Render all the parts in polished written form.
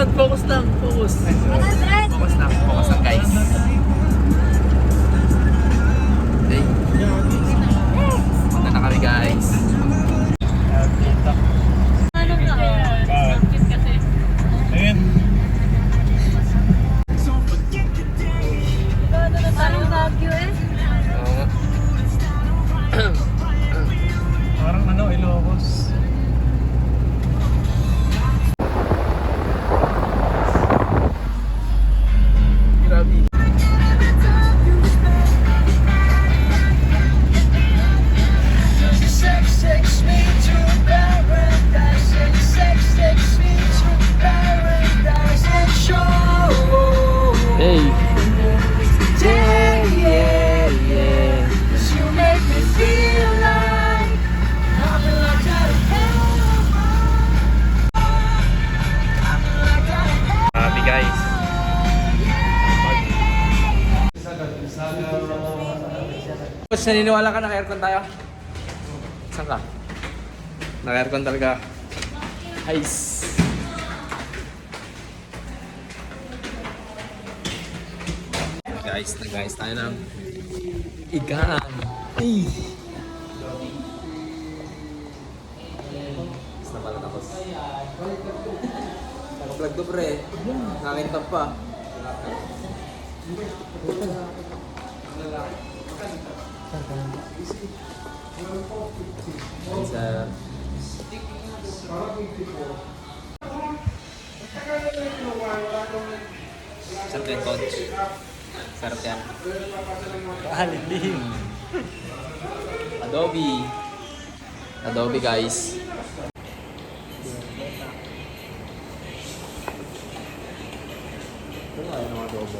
lang, focus lang, focus. Focus lang guys. Okay. Punta na kami guys. Ano ka? Bakit kasi? Ayun. Parang Baguio eh. Oo. Parang ano, Ilocos. Grabe. Hey. Grabe guys. Coach, naniniwala ka naka-aircon tayo? Saan ka? Naka-aircon talaga. Ice. Guys, tayo ng igaan. Ay! Basta pala tapos. Naka-vlog to pre. Nakakintap pa. Sa sarap yan, coach. Sarap yan. Alin. Adobe guys. Ito nga yun ang adobo.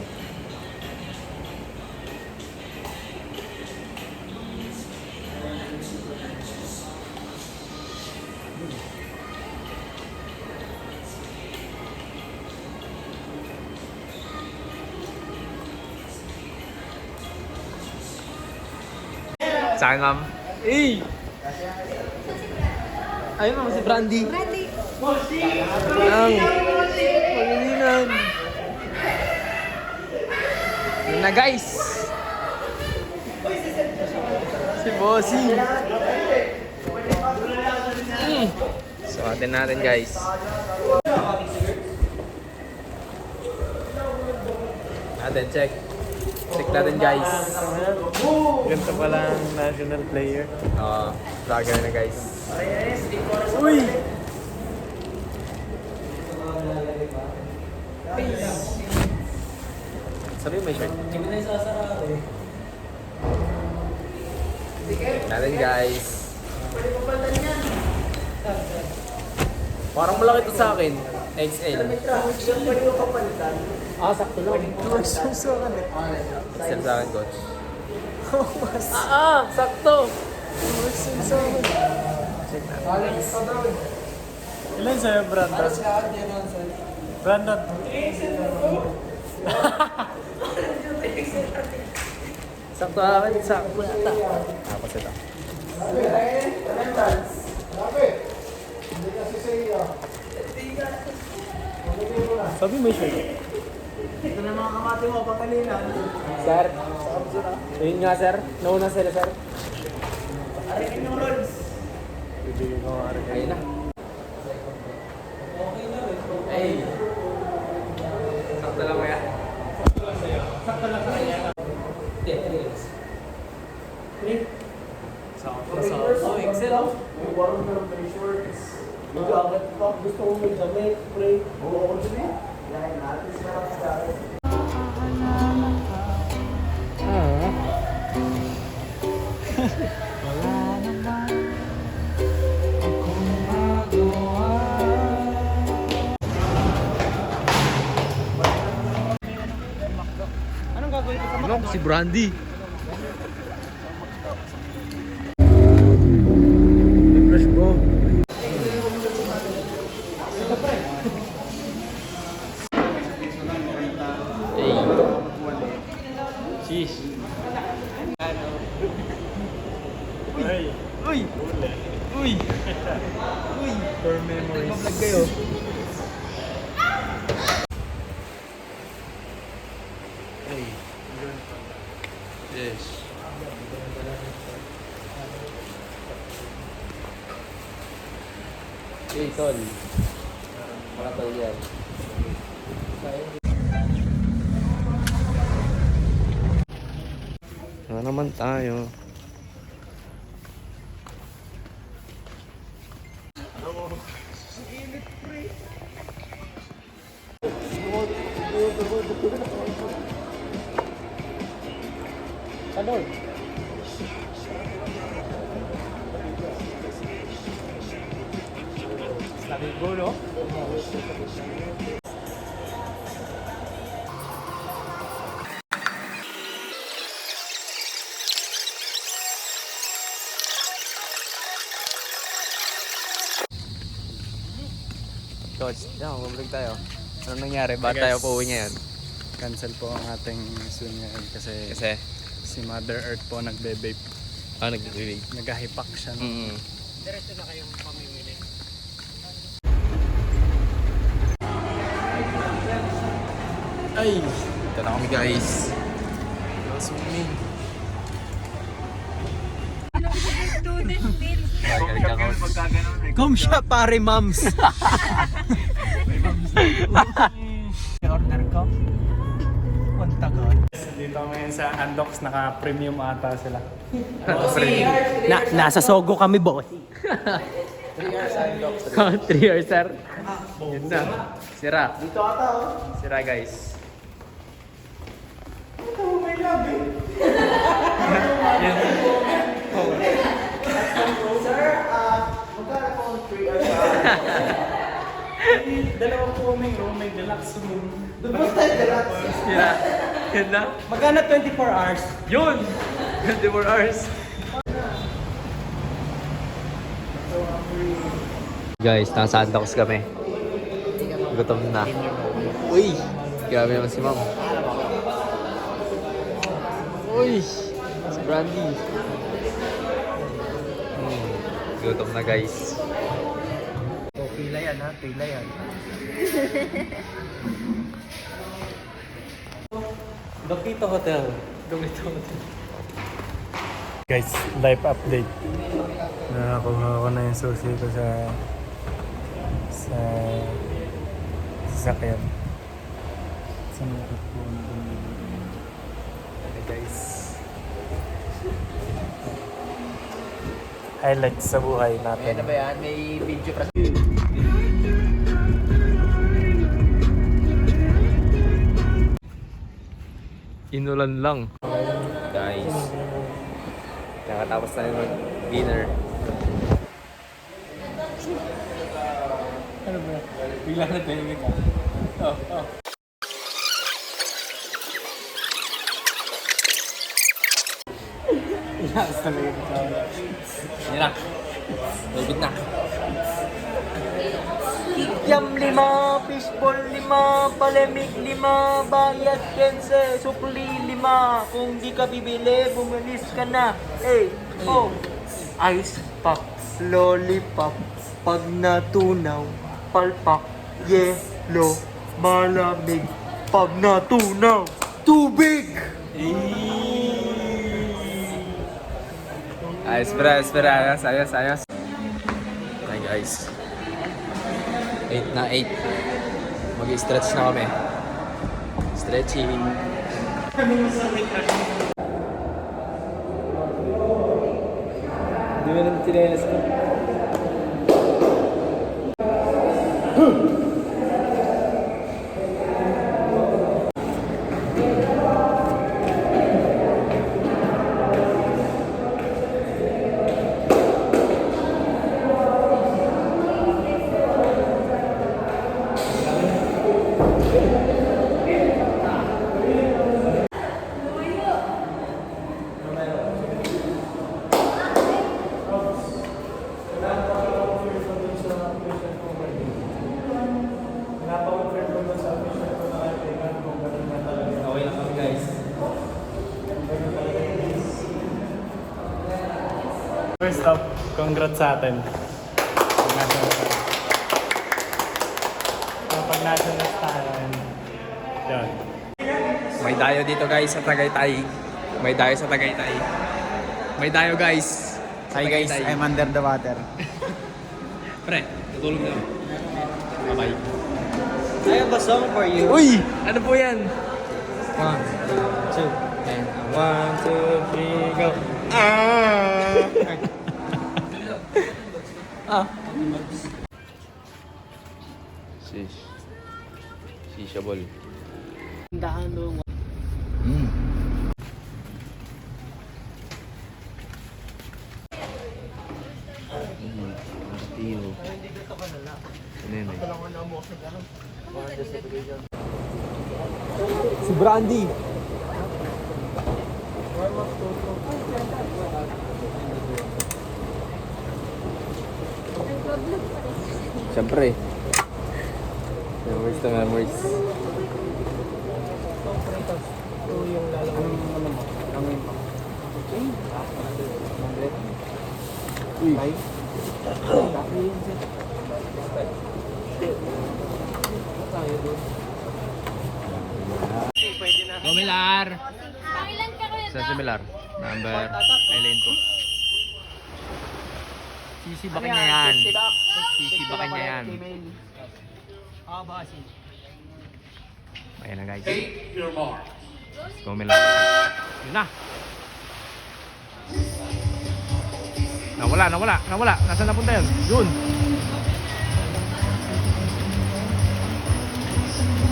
Sa akin, ma'am. Eh! Ayun, ma'am, si Brandy. Ready? Ang pagininan. Yun na, guys. Si Bossy. Sukatin natin, guys. Check. Check natin, guys. Ganito pala ang national player. Vlogger na, guys. Uy! Sabi mo may shirt. Natin, guys. Parang malaki to sa akin. XL. Sakto lang. Susukan eh. XL sa akin, coach. Sakto. Check natin. Ilan sa'yo, Brandon? Brandon. Sakto akin, sakto yata. Tapos ito. Sabi may shirt. Ito na mga kamati mo, pagkalinan. Sir. Ayun nga, sir. Nauna sila, sir. Arikin yung rolls. Bibigyan ko nga rin. Ayun na. Okay na rin. Ay. Sakto lang kaya? Sakto lang sa kanya. Oh, Excel oh. May warong na may shorts. May jacket pa. Gusto ko may damit, pre. Oo, ako din. Yan, natin sila sa akin. Anong gagawin ko sa Ano? Si Brandy. Refresh bro. Hey. Sheesh. Ay. Uy! Uy! Uy! For memories. Nag-vlog kayo. Yes. Hey, tol. Mga tol yan. Ano naman tayo? Kanol. Sabi ko, no? Coach, yan, bumalik tayo. Anong nangyari? Ba't tayo po uwi ngayon? Cancel po ang ating swim ngayon kasi si Mother Earth po nagbe-vape. Nag-vape. Nag-hipak siya. No? Mm. Ay! Ito na kami guys. Hello, swimming. Kom siya pare, mams. Order ko. Punta ko. Dito ngayon sa Andox, naka-premium ata sila. Nasa Sogo kami, boss. 3 hours, sir. Yun na. Sira. Dito ata, oh. Sira, guys. Sir, magkano po ang 3 hours? Dalawang rooming, may deluxe room. Doon po tayo relax. Sira. Yun na. Magkano 24 hours? Yun! 24 hours. Guys, nasa Andox kami. Gutom na. Uy! Grabe naman si ma'am. Uy! Si Brandy. Gutom na guys. Pila yan, ha? Pila yan. Dokito Hotel. Dokito Hotel. Guys, live update. Nakakuha ko na yung susi ko sa sasakyan. Sa mga po. Okay guys. Highlights sa buhay natin. Ano ba yan? May video pra. Inulan lang. Guys. Nakatapos na yung dinner. Ano ba? Bigla na tahimik ka. Oh. Ilakas talaga ito. Yan na. David na. Yam 5, fishball 5, palemik 5, bayad 15, sukli 5. Kung di ka bibili, bumalis ka na. Ice pop, lollipop, pag natunaw, palpak, yellow, malamig, pag natunaw, tubig! Ayos, espera. Ayos. Hi guys. 8 na 8. Mag-stretch na kami. Stretching. Di ba naman tinelas ko? Okay lang kami guys. First up, congrats sa atin. Pag national tayo, yan. May dayo dito guys sa Tagaytay. May dayo sa Tagaytay. May dayo guys. Hi guys, I'm under the water. Pre, tutulog na. Bye-bye. I have a song for you. Uy! Ano po yan? 1, 2, and 1, 2, 3, go. Shish. Shisha ball. Tiyo. Ano yun eh? Si Brandy. Siyempre. Memories to memories. Domilar! Pangilan ka kuya? Sa similar. Number 2. Sisibakin niya yan. Sisibakin niya yan. Ayan na guys. Domilar. Yun na. Nawala. Nasaan napunta yun? Yun.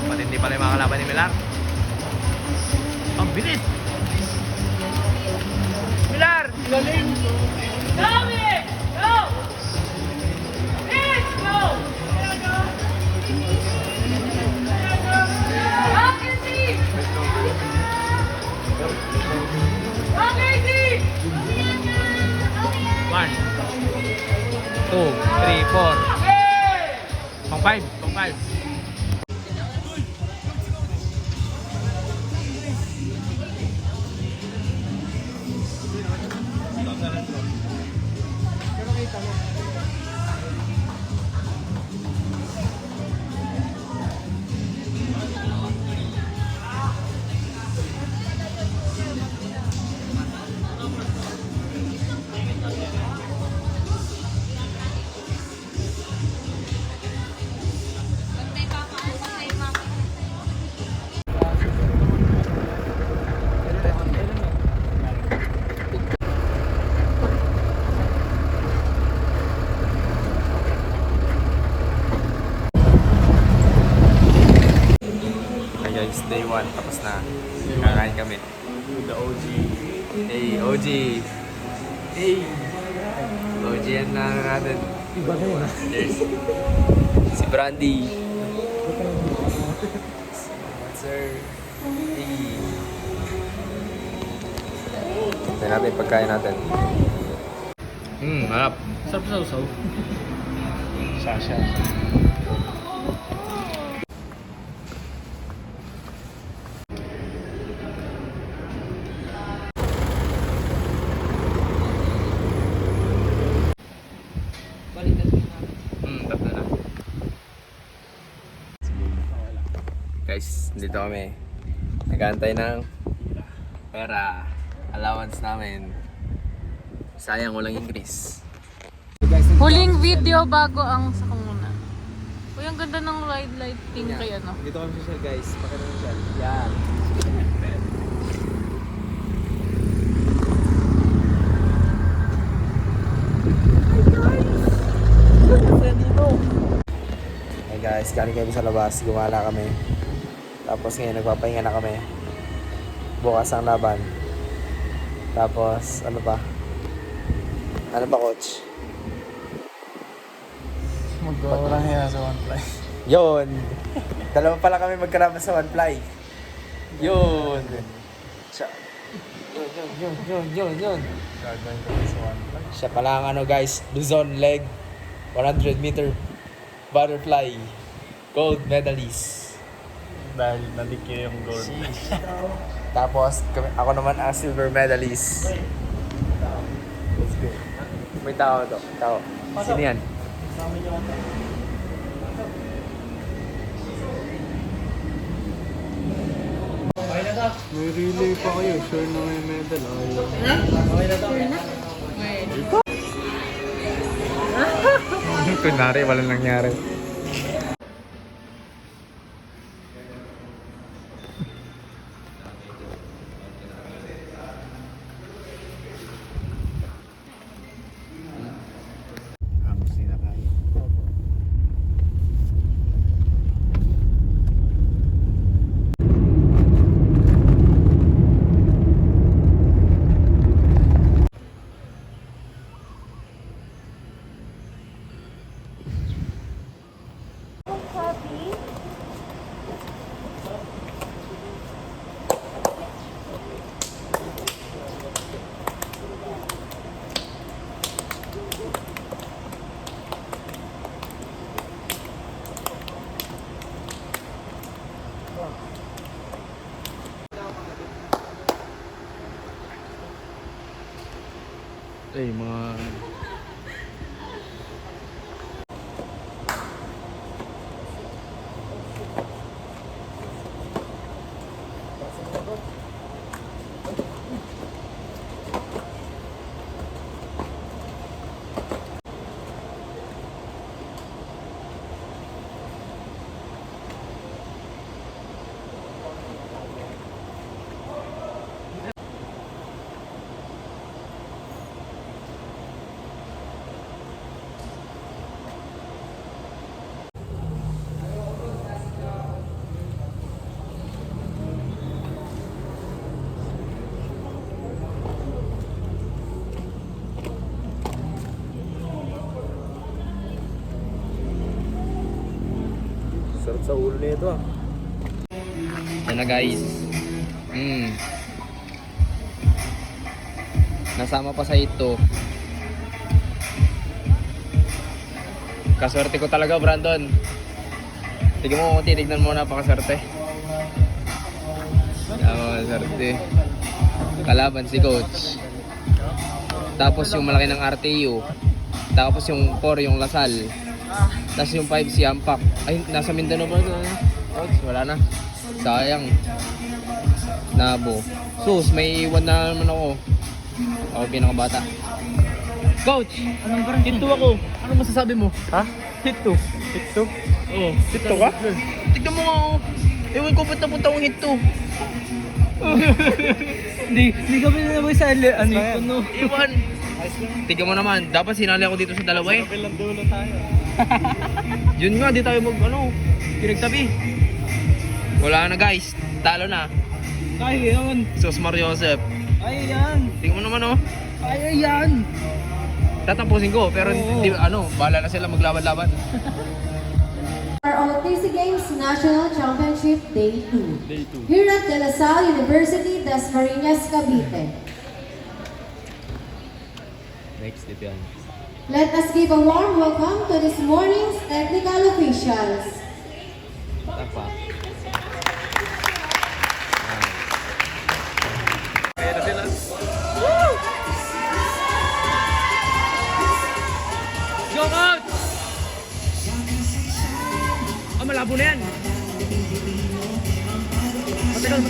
Matindi pala yung mga kalaban ni Milar. Ang bilis! Milar! Galing! One, 2, 3, 4. Pang 5. Hi guys, day 1 tapos na. Kakain kami. The OG. Hey, OG. Hey. OG yan na natin. Iba na yun. There's si Brandy. Sir. Hey. Tignan natin yung pagkain natin. Harap. Sarap sa usaw. Sasha. Tatlo na. Guys, dito kami. Nag-aantay ng pera. Allowance namin. Sayang walang increase. Huling video bago ang sakuna. Uy, ang ganda ng ride lighting kaya no? Dito kami social guys. Pakita mo siya. Yan. Hey guys, galing kami sa labas. Gumala kami. Tapos ngayon nagpapahinga na kami. Bukas ang laban. Tapos ano pa? Ano ba coach? Magkawarang yan sa one fly. Yun! Dalawa pala kami magkalaban sa one fly. Yun! Yun. Gagawin ko sa one fly. Siya pala ang ano guys, Luzon leg 100 meter butterfly gold medalist. Dahil nalikya yung gold. Tapos ako naman ang silver medalist. Let's go. May tao to. Tao. Sino yan? May relay pa kayo. Sure na may medal. Ayaw. Kunwari, walang nangyari. Eh, mga... Sarap sa ulo nito ah. Yan na guys. Nasama pa sa ito. Kaswerte ko talaga, Brandon. Tignan mo kung titignan mo, napakaswerte. Napakaswerte. Kalaban si Coach. Tapos yung malaki ng RTU. Tapos yung 4 yung Lasal. Tapos yung 5 si Ampak. Ay, nasa Mindanao ba ito? Coach, wala na. Sayang. Nabo. Sus, may iwan na naman ako. Ako pinakabata. Coach! Anong parang hit 2 ako. Ano masasabi mo? Ha? Hit 2. Hit 2? Oo. Hit 2 ka? Tignan mo nga ako. Ewan ko ba't napunta akong hit 2. Hindi kami na naman sa ano. Iwan. Tignan mo naman. Dapat sinali ako dito sa dalawa eh. Kabilang dulo tayo. Yun nga, di tayo pinagtabi. Wala na guys. Talo na. Ay, yan. Sos Mario Joseph. Ay, yan. Tingnan mo naman oh. Ay, yan. Tatapusin ko pero hindi bahala na sila maglaban-laban. Our OTC Games National Championship Day 2. Here at De La Salle University, Dasmariñas, Cavite. Next dito yan. Let us give a warm welcome to this morning's technical officials. Tapa. Go out! Malabo na yan. Matagal.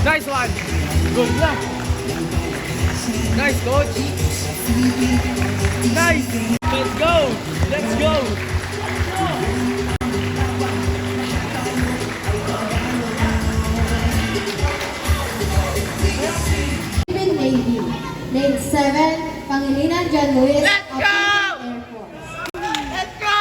Nice one. Good luck. Nice, coach. Nice. Let's go. Let's go. Navy, Lane 7, Pangilinan John Lewis. Let's go! Air Force. Let's go.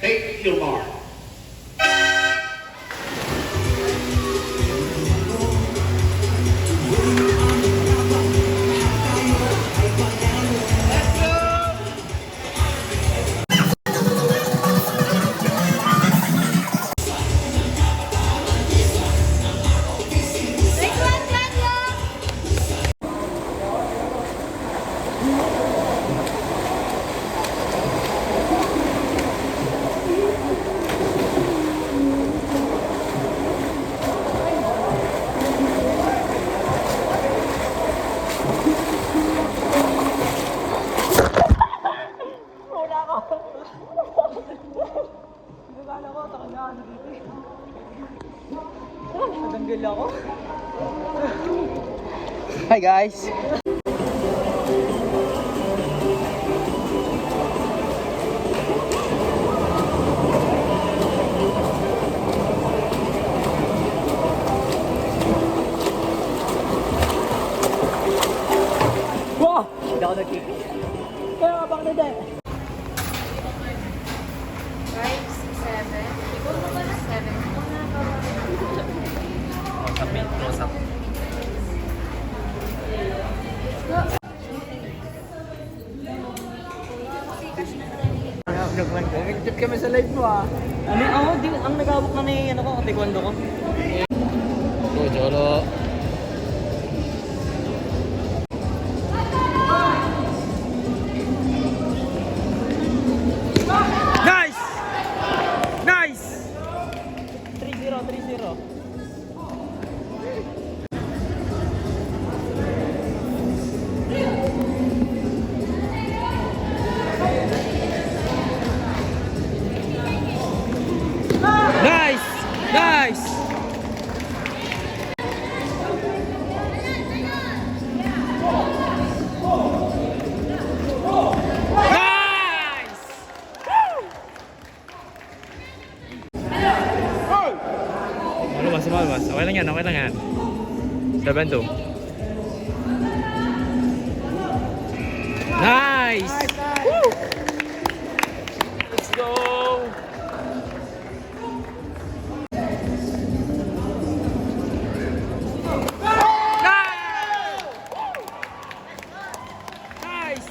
Take your mark. Akala ko, takot na ano dito eh. Natanggal ako. Hi guys! Wow! Hindi ako nagkikis. Kaya nga baka na dahil. 5, 6, 7. Ikaw na ba na 7? Ikaw na ba na 7? Close up. Nag-chat kami sa live mo ah. Ano ako, ang nag-abok na ano ko, taekwondo ko. Go, Jolo! Nice! Nice! 3-0, 3-0. Nice! Nice! Nice! Malabas. Okay lang yan. 7-2. Nice! Woo! Let's go! Nice!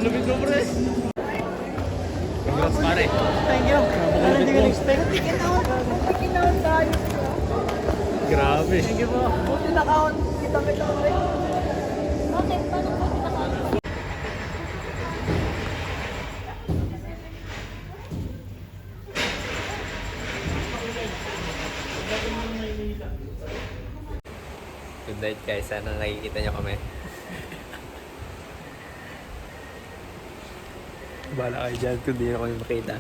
Lupit mo, pre! Congrats, pare! Thank you. Ano hindi ko na-expect? Kinaon tayo. Grabe! Thank you po. Buti nakaon. Kita ulit. Okay, paano ba pinaka- Good night guys, sana nakikita nyo kami. Bahala kayo dyan kung di na kami makita.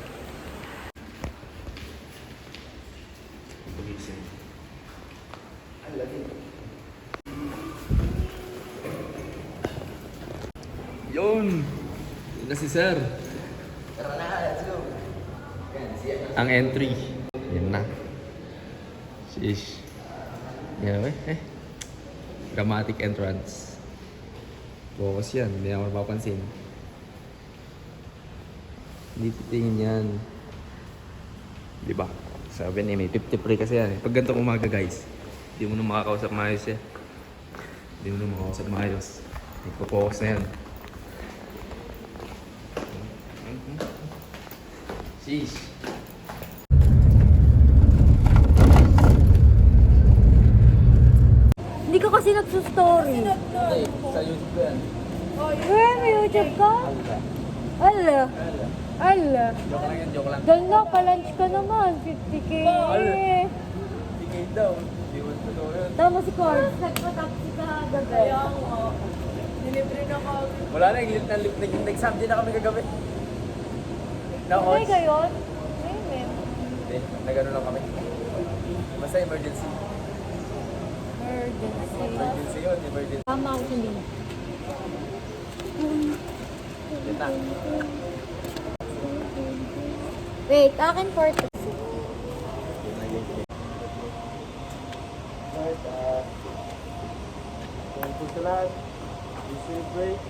Yun! Yun na si Sir. Ang entry. Yan na. Sheesh. Yan eh. Dramatic entrance. Focus yan. Hindi na ako mapapansin. Hindi titingin yan. Diba? Sabi niya, may 50 pre kasi yan. Pag ganito umaga guys, hindi mo na makakausap maayos yan. Hindi mo na makakausap maayos. Nagpo-focus na yan. Sheesh. Hindi ka kasi nagsustory. Sa YouTube ko yan. May YouTube ka? Ala. Joke lang. Dahil na, pa-lunch ka naman. 50k. Tigay daw. Di mo ito yun. Tama si Cords. Nagpa-taxi ka gabi. Wala na, nag-exam din na kami kagabi. Ay, gayon? Amen. Hindi, nag-ano lang kami. Basta emergency. Emergency. Emergency yun, emergency. Tama ako sa link. Yan na. Wait, akin 40. Thank you sa lahat. You celebrate.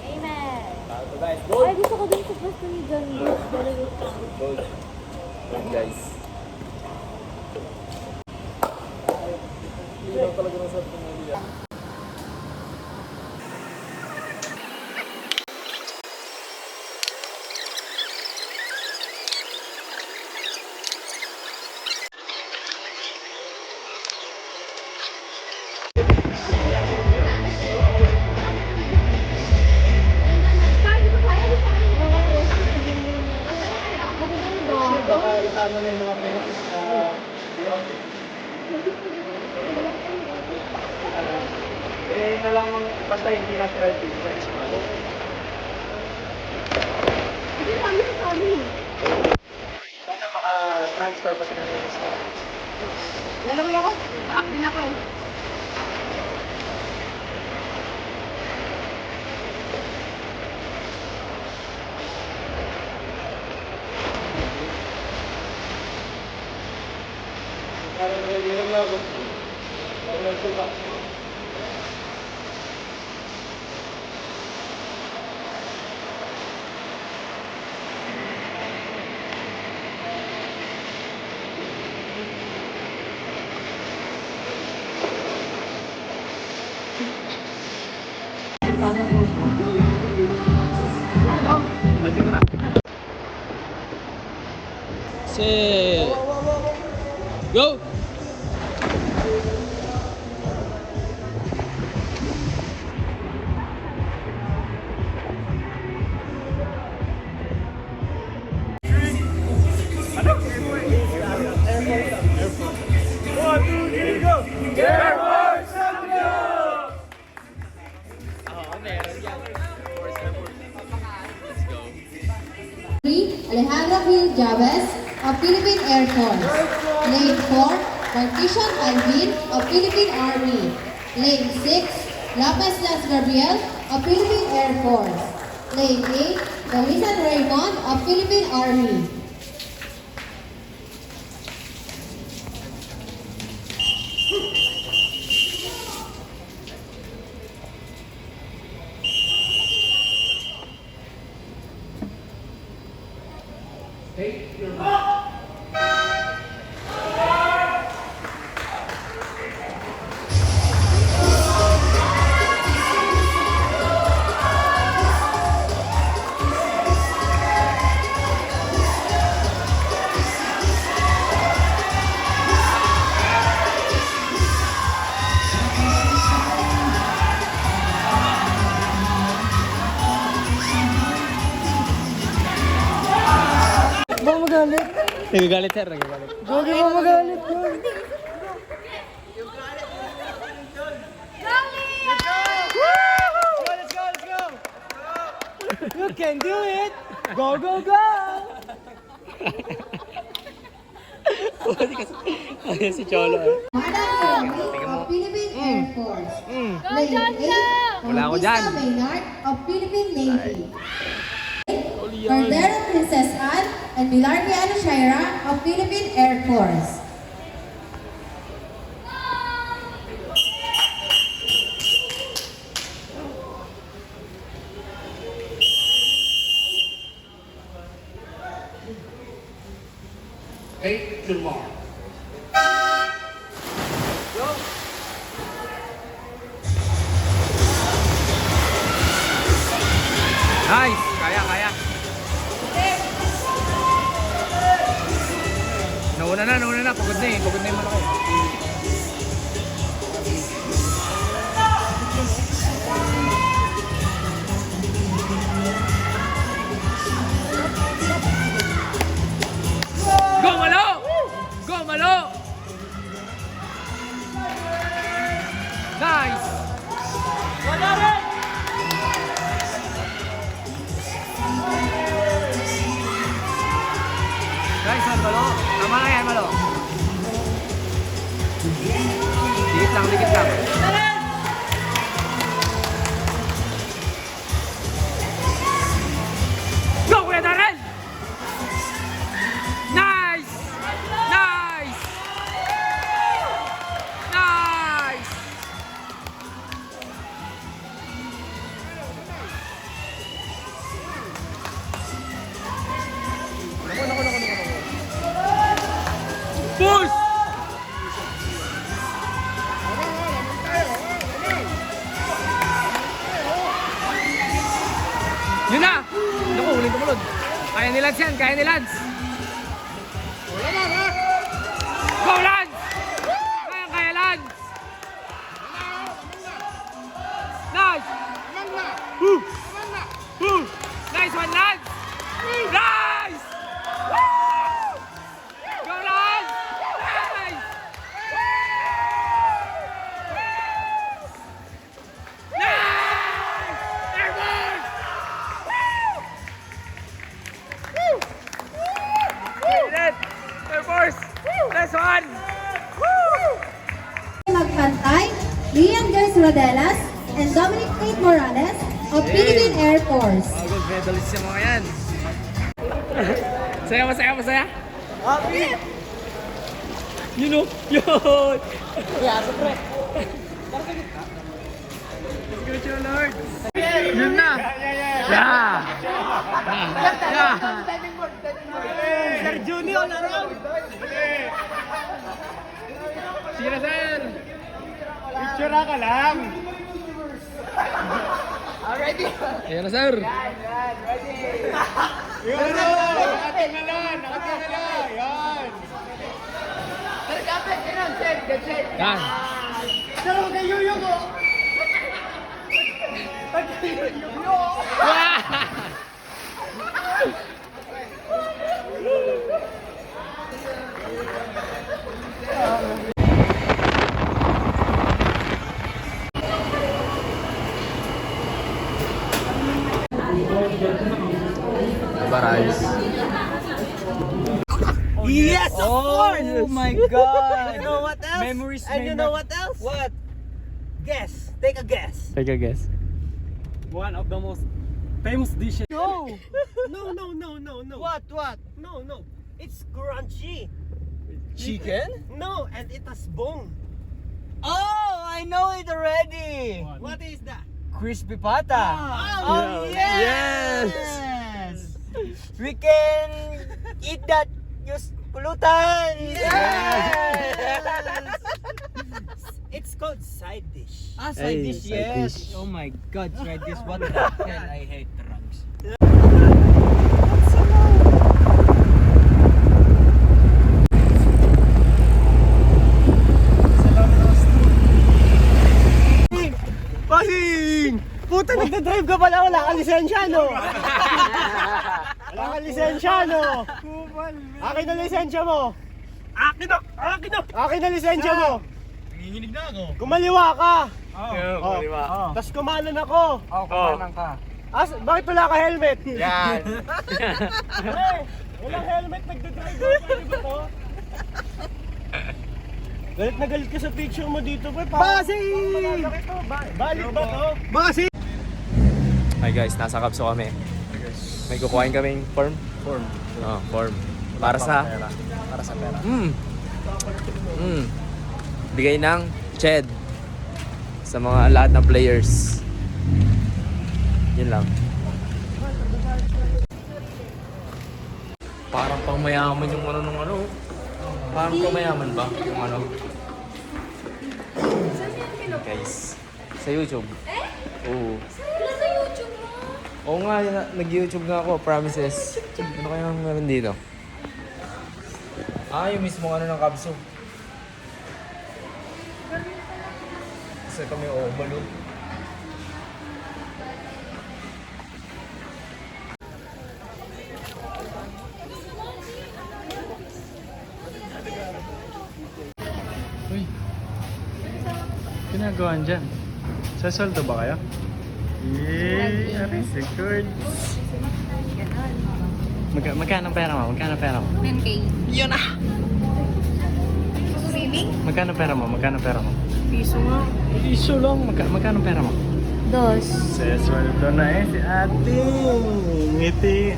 Amen. Ito guys, Ay, gusto ko din sa pwesto ni John. gold. Gold guys. Hindi lang talaga ng sarap ng Maria. Baka itama na yung mga pera. Pwede na lang basta hindi natural difference. Sana maka-transfer pa sila ng isa. Lalawin ako. Paak din ako eh. Parang nagagirang na ako. Parang nagsuka. Set. Go! Alejandro Gil Chavez of Philippine Air Force. Lane 4, Partition Alvin of Philippine Army. Lane 6, Lopez Las Gabriel of Philippine Air Force. Lane 8, Dalisan Raymond of Philippine Army. Nagagalit sir, nagagalit. Gogi mo magalit yun. You can do it! Go, go, go! Ayan si Cholo eh. Madam Kerry of Philippine Air Force. Lane 8, Wala ako dyan. Bautista Maynard of Philippine Navy. Cordero Princess Anne and Milarviano Shaira of Philippine Air Force. Take your mark. Nice! Kaya, kaya. Nauna na. Pagod na yung malaki. Go, Malo! Go, Malo! Nice! Nice one, Malo. Tama na yan, Malo. Dikit lang. Go, Kuya Darren! Nice! Nice! Nice! Push! Yun na! Naku, huling tumulod. Kaya ni Lance yan, kaya ni Lance. Go, Lance! Kaya, Lance! Nice! Nice one, Lance! Nice! Woo! Go, Lance! Nice! Rodelas and Dominic Tate Morales of Philippine Air Force. Gold medalist yung mga yan. Masaya. Happy! You know, yun! Kaya, pre. Let's go, Lord! Yun na! Yeah! Sir Junior, laro! Sige na, sir! Picture ka lang. Ayan na, sir! Yun na! Nakatingala! Yan! Yan! Barais. Yes, of course! Oh my God! You know what else? Memories And made you know what else? What? Guess. Take a guess. Take a guess. One of the most famous dishes. No! No. What? No. It's crunchy. Chicken? No, and it has bone. Oh, I know it already! What is that? Crispy pata! Oh, yes! We can eat that use pulutan! Yes! It's called side dish. Side dish, side yes! dish. Oh my God, side dish, what the hell? I hate drugs. Pasing! Puta, nagdadrive ka pala, wala kang lisensya, no? Wala kang lisensya, no? Akin na lisensya mo! Akin na lisensya mo! Nanginginig na ako. Kumaliwa ka! Oo. Tapos kumanan ako! Kumanan ka. Bakit wala ka helmet? Yan! Pre, walang helmet, nagdadrive ako, pwede ba to? Galit na galit ka sa picture mo dito, pre. Basing! Balik ba to? Basing! Hi guys, nasa Kapso kami. May kukuhain kaming form. Oh, form. Para sa pera. Bigay ng CHED sa mga lahat ng players. Yun lang. Parang pang mayaman yung ano nung ano. Parang pang mayaman ba yung ano? Guys, sa YouTube. Oo. Sa YouTube mo? Oo nga, nag-YouTube nga ako, promises. Ano kayang meron dito? Yung mismo ano ng Kapso. Kasi kami overload. Uy. Ginagawa dyan. Sasaldo ba kayo? Secured. Magkano pera mo? 10K. Yun na! Swimming? Magkano pera mo? Piso nga. Iso lang. Magkano pera mo? 2. Sesweldo na si ate. Ngiti.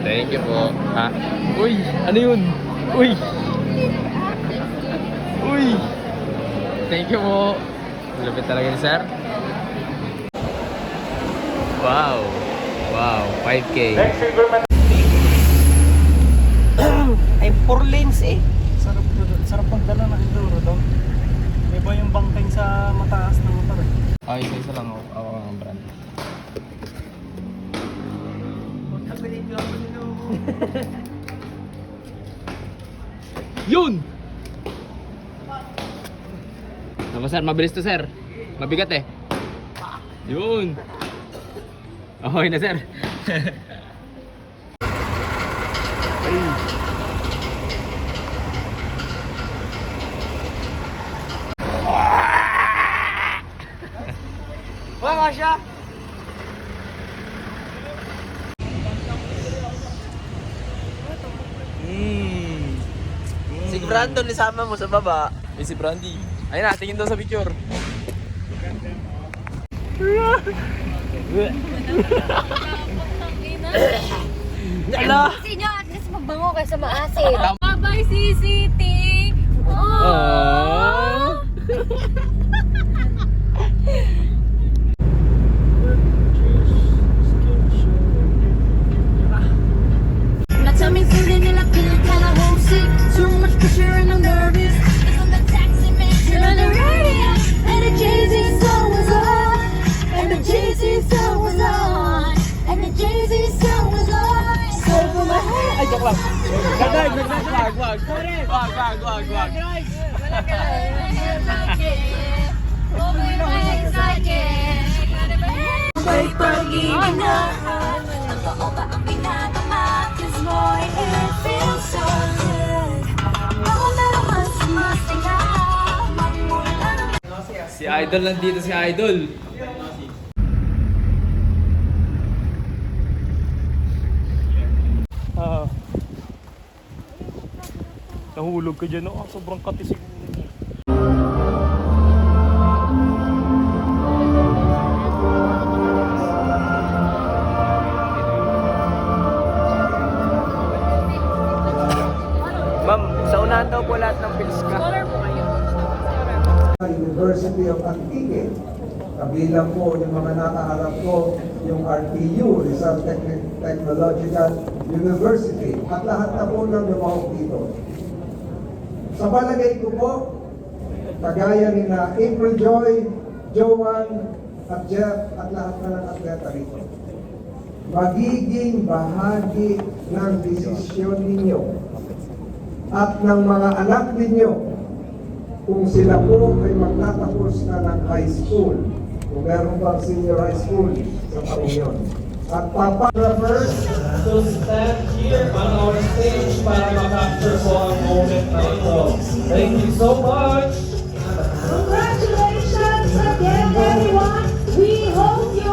Thank you po. Uy! Ano yun? Uy! Thank you po. Malupit talaga ni sir. Wow! 5K. Ay, 4 lanes eh. Sarap pagdala ng enduro daw. Iba yung bangking sa mataas na motor eh. Isa lang ako ang brand. Yun! Naman sir, mabilis to sir. Mabigat eh. Yun! Okay na sir. Wala siya! Brandon, isama mo sa baba. Eh, si Brandy. Ayun na, tingin daw sa picture. Kasi nyo, at least magbango kayo sa maasin. Bye-bye, CCT! Aww. Now tell me, feeling it like feeling kinda homesick. Too much pressure and I'm nervous. It's on the taxi man, turn on the radio. And the Jay-Z song was on. And the Jay-Z song was on. And the Jay-Z song was on. So for my heart. Ay, joke lang. Nag-drive. Wag. May pag-ibig na totoo ba ang pinatama? 'Cause boy, it feels so good. Ako na naman sumasaya. Magmula. Si Idol nandito, si Idol. Nahulog ka dyan. Oh, sobrang katisig. Ma'am, sa unahan daw po lahat ng pilska. University of Antique. Kabilang po yung mga nakaharap ko, yung RTU, Rizal Technological University, at lahat na po ng lumahok dito. Sa palagay ko po, kagaya ni na April Joy, Joan, at Jeff, at lahat na ng atleta rito, magiging bahagi ng desisyon ninyo at ng mga anak ninyo kung sila po ay magtatapos na ng high school, kung meron pang senior high school sa taong yun. At photographers to stand here on our stage para makapture po ang moment na ito. Thank you so much! Congratulations again, everyone. We hope you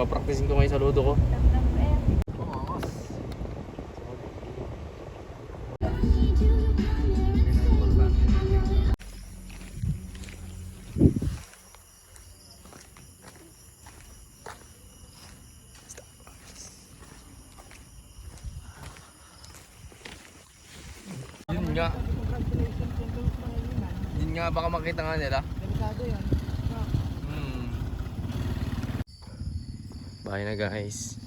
Papraktisin ko ngayon sa ludo ko. Yun nga, baka makita nga nila. Bye na guys.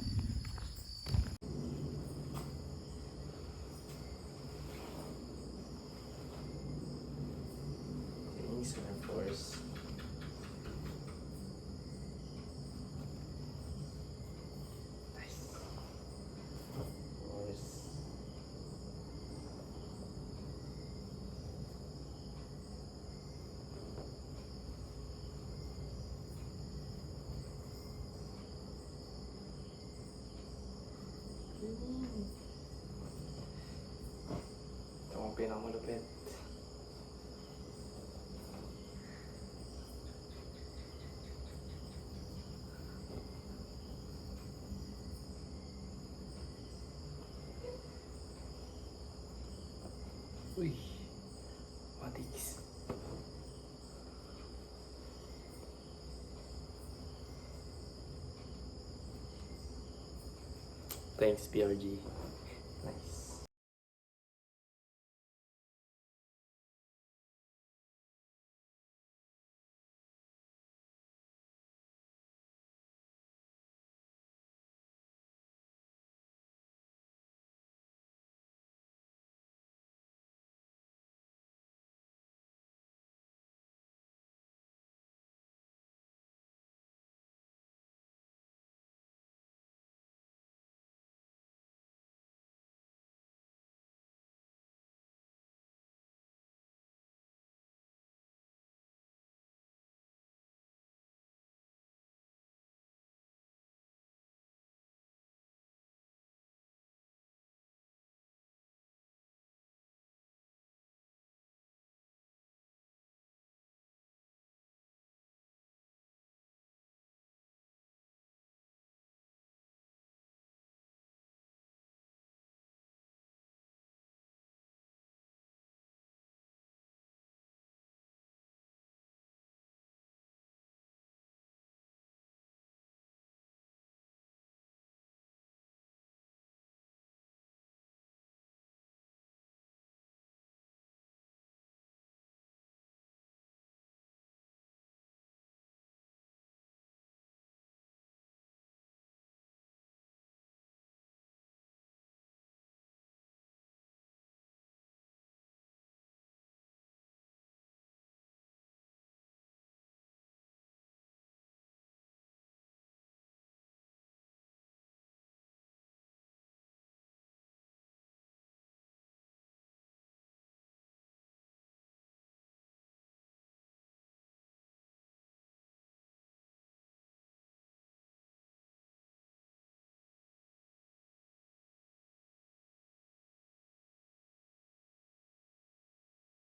Ito ang pinakamalupit. Uy, matiks. Thanks, PRG.